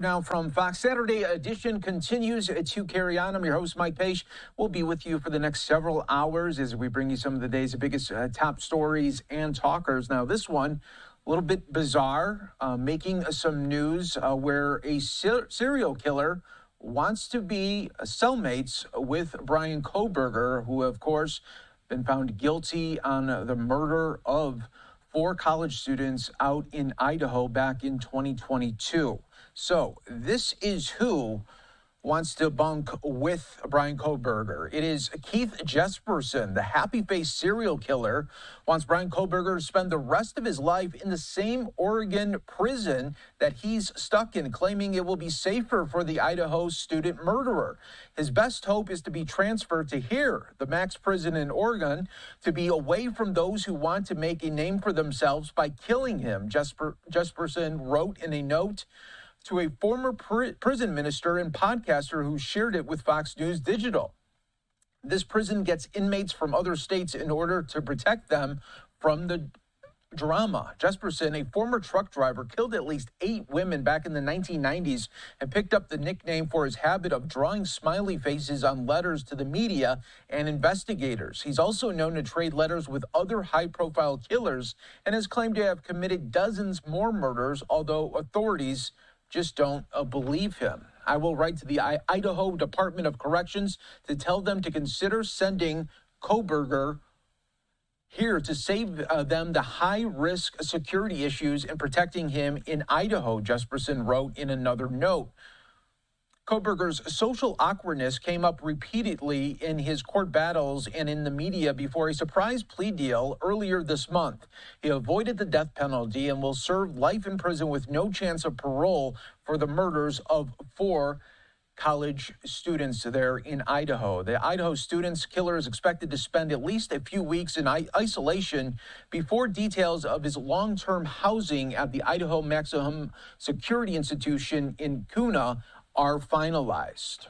Now from Fox Saturday Edition continues to carry on. I'm your host, Mike Page. We'll be with you for the next several hours as we bring you some of the day's biggest top stories and talkers. Now this one, a little bit bizarre, making some news where a serial killer wants to be cellmates with Bryan Kohberger, who of course been found guilty on the murder of 4 college students out in Idaho back in 2022. So this is who wants to bunk with Bryan Kohberger. It is Keith Jesperson, the happy-faced serial killer, wants Bryan Kohberger to spend the rest of his life in the same Oregon prison that he's stuck in, claiming it will be safer for the Idaho student murderer. His best hope is to be transferred to here, the max prison in Oregon, to be away from those who want to make a name for themselves by killing him. Jesperson wrote in a note to a former prison minister and podcaster who shared it with Fox News Digital. This prison gets inmates from other states in order to protect them from the drama. Jesperson, a former truck driver, killed at least 8 women back in the 1990s and picked up the nickname for his habit of drawing smiley faces on letters to the media and investigators. He's also known to trade letters with other high-profile killers and has claimed to have committed dozens more murders, although authorities just don't believe him. I will write to the Idaho Department of Corrections to tell them to consider sending Kohberger here to save them the high-risk security issues in protecting him in Idaho, Jesperson wrote in another note. Kohberger's social awkwardness came up repeatedly in his court battles and in the media before a surprise plea deal earlier this month. He avoided the death penalty and will serve life in prison with no chance of parole for the murders of 4 college students there in Idaho. The Idaho student's killer is expected to spend at least a few weeks in isolation before details of his long-term housing at the Idaho Maximum Security Institution in Kuna are finalized.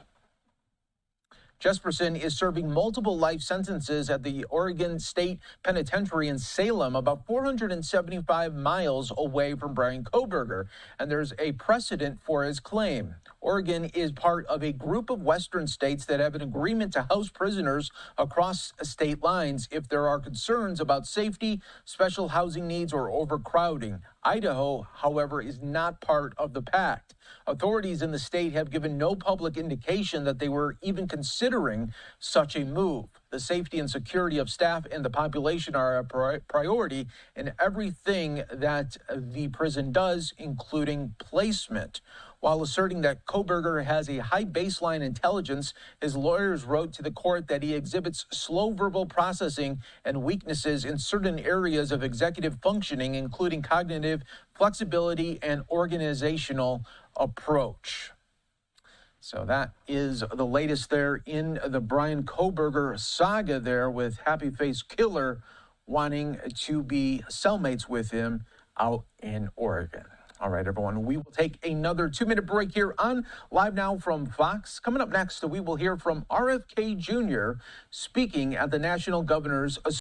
Jesperson is serving multiple life sentences at the Oregon State Penitentiary in Salem, about 475 miles away from Bryan Kohberger, and there's a precedent for his claim. Oregon is part of a group of western states that have an agreement to house prisoners across state lines if there are concerns about safety, special housing needs, or overcrowding. Idaho, however, is not part of the pact. Authorities in the state have given no public indication that they were even considering such a move. The safety and security of staff and the population are a priority in everything that the prison does, including placement. While asserting that Kohberger has a high baseline intelligence, his lawyers wrote to the court that he exhibits slow verbal processing and weaknesses in certain areas of executive functioning, including cognitive flexibility and organizational approach. So that is the latest there in the Bryan Kohberger saga there, with happy-faced killer wanting to be cellmates with him out in Oregon. All right, everyone, we will take another 2-minute break here on Live Now from Fox. Coming up next, we will hear from RFK Jr. speaking at the National Governors Association.